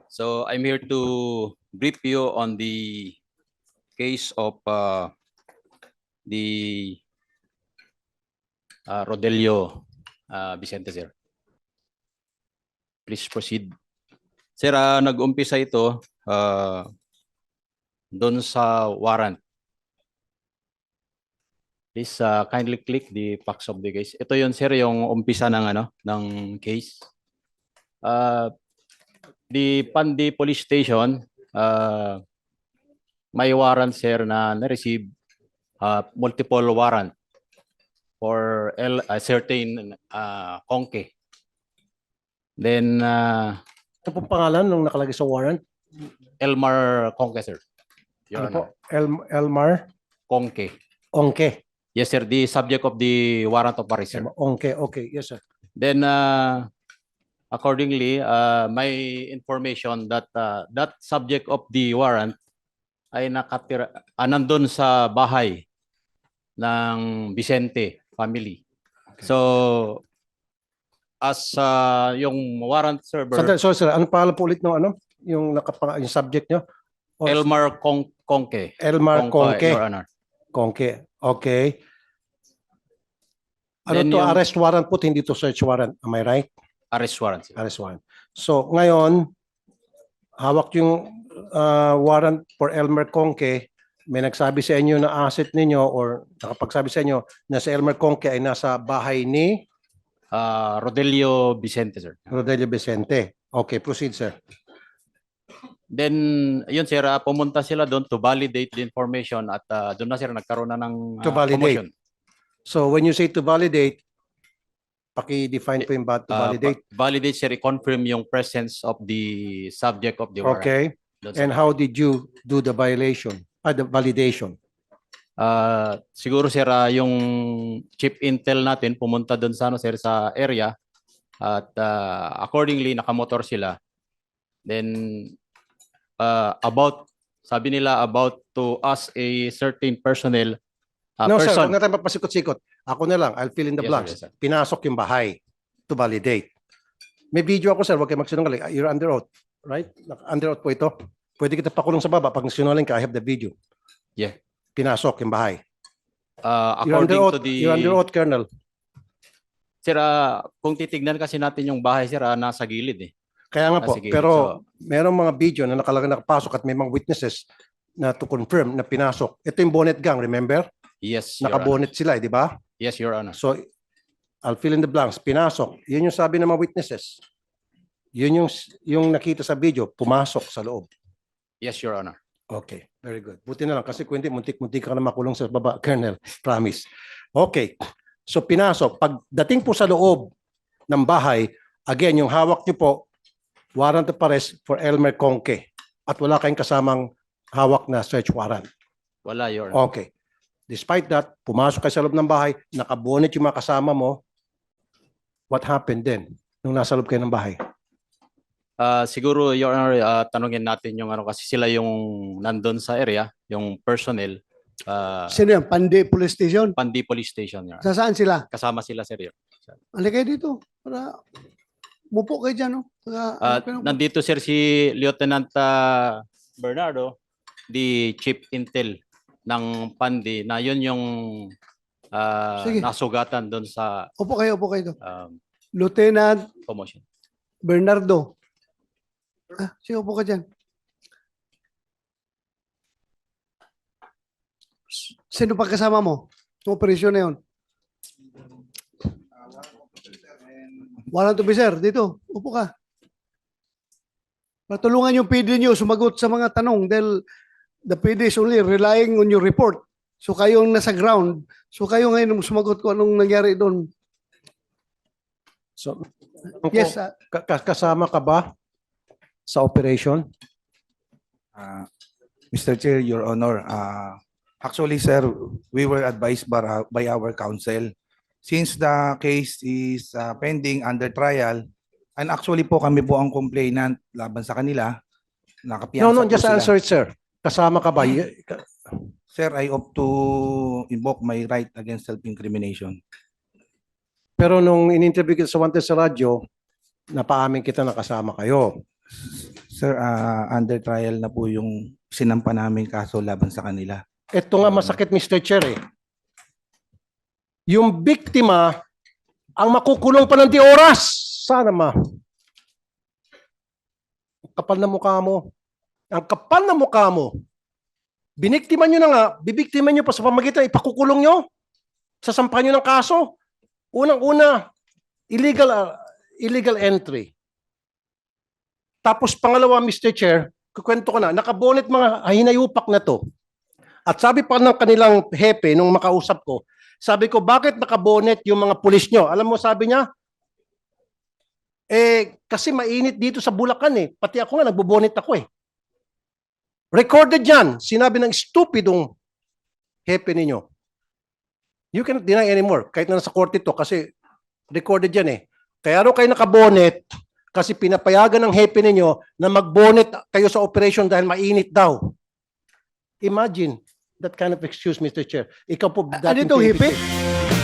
So I'm here to brief you on the case of the Rodelio Vicente, sir. Please proceed. Sir, nag-umpisa ito doon sa warrant. Please kindly click the facts of the case. Ito yun, sir, yung umpisa ng case. The Pandi Police Station, may warrant, sir, na na-receive multiple warrant for a certain Conke. Then, Ano pong pangalan nung nakalagay sa warrant? Elmar Conke, sir. Your Ano po? Honor. Elmar Conke. Ongke. Yes, sir. The subject of the warrant of arrest, sir. Ongke, okay. Yes, sir. Then, accordingly, my information that that subject of the warrant ay nakatira, nandun sa bahay ng Vicente family. Okay. So, as yung warrant server, Sorry, sir. Ano pangalan po ulit ng ano? Yung subject nyo? Elmar Conke. Elmar Conke. Your Honor. Conke. Okay. Ano Then to? yung- Arrest warrant po, hindi to search warrant. Am I right? Arrest warrant, sir. Arrest warrant. So, ngayon, hawak yung warrant for Elmer Conke. May nagsabi sa inyo na asset ninyo or nakapagsabi sa inyo na si Elmer Conke ay nasa bahay ni Rodelio Vicente, sir. Rodelio Vicente. Okay, proceed, sir. Then, yun, sir, pumunta sila doon to validate the information at doon na, sir, nagkaroon na ng To validate. commotion. So, when you say to validate, paki-define po yung to validate. Validate, sir, i-confirm yung presence of the subject of the warrant. Okay. Doon sa- And how did you do the violation? The validation? Siguro, sir, yung chief intel natin pumunta doon sa, sir, sa area at accordingly nakamotor sila. Then sabi nila about to us a certain personnel No, sir. person. Huwag na tayo papasikot-sikot. Ako na lang. I'll fill in the Yes, sir, blanks. yes, sir. Pinasok yung bahay to validate. May video ako, sir. Huwag kayo magsinungaling. You're under oath. Right? Under oath po ito. Pwede kita pakulong sa baba. Pag sinungaling ka, I have the video. Yeah. Pinasok yung bahay. You're According under oath, to the you're under oath, Colonel. sir, kung titignan kasi natin yung bahay, sir, nasa gilid eh. Kaya nga po. Sige, Pero merong mga video na nakapasok at may mga witnesses na to confirm na pinasok. Ito yung bonnet gang, remember? Yes, Your Honor. Nakabonet sila, di ba? Yes, Your Honor. So, I'll fill in the blanks. Pinasok. Yun yung sabi ng mga witnesses. Yun yung nakita sa video, pumasok sa loob. Yes, Your Honor. Okay, very good. Buti na lang kasi kung hindi, muntik-muntik ka na makulong sa baba, Colonel. Promise. Okay. So, pinasok. Pagdating po sa loob ng bahay, again, yung hawak nyo po, warrant of arrest for Elmer Conke. At wala kayong kasamang hawak na search warrant. Wala, Your Honor. Okay. Despite that, pumasok kayo sa loob ng bahay, nakabonet yung mga kasama mo. What happened then nung nasa loob kayo ng bahay? Siguro, Your Honor, tanungin natin yung kasi sila yung nandun sa area, yung personnel, Sino yan? Pandi Police Station? Pandi Police Station. Your Honor. Sa saan sila? Kasama sila, sir. Your Honor. Halika kayo dito. Para mupo kayo dyan. No? Nandito, sir, si Lieutenant Bernardo, the Chief Intel ng Pandi, na yun yung Sige. nasugatan doon sa Upo kayo doon. um, Lieutenant commotion. Bernardo. Sige, upo ka dyan. Sino pa kasama mo? Yung operasyon na yun? Warrant officer, dito. Upo ka. Patulungan yung PD nyo sumagot sa mga tanong dahil the PD is only relying on your report. So kayong nasa ground. So kayo ngayon sumagot kung anong nangyari doon. So, Yes, kasama ka ba sa operation? Mr. Chair, Your Honor, actually, sir, we were advised by our counsel. Since the case is pending under trial, and actually po kami po ang complainant laban sa kanila, nakapiyansa No, po just sila. answer it, sir. Kasama ka ba? Sir, I opt to invoke my right against self-incrimination. Pero nung in-interview kita sa Wanted sa radyo, napaamin kita na kasama kayo. Sir, under trial na po yung sinampa namin kaso laban sa kanila. Ito nga masakit, Mr. Chair eh. Yung biktima, ang makukulong pa ng di oras. Sana ma. Ang kapal na mukha mo. Ang kapal na mukha mo. Biniktima nyo na nga, bibiktima nyo pa sa pamagitan, ipakukulong nyo. Sasampahan nyo ng kaso. Unang-una, illegal entry. Tapos pangalawa, Mr. Chair, kukwento ko na, nakabonet mga hinayupak na to. At sabi pa ng kanilang hepe, nung makausap ko, sabi ko, bakit nakabonet yung mga pulis nyo? Alam mo, sabi niya, kasi mainit dito sa Bulacan eh. Pati ako nga, nagbobonet ako eh. Recorded yan. Sinabi ng stupidong hepe ninyo. You cannot deny anymore. Kahit na nasa korte to, kasi recorded yan eh. Kaya rin kayo nakabonet, kasi pinapayagan ng hepe ninyo na magbonet kayo sa operation dahil mainit daw. Imagine that kind of excuse, Mr. Chair. Ikaw po, Ano itong PNP hipi? chief.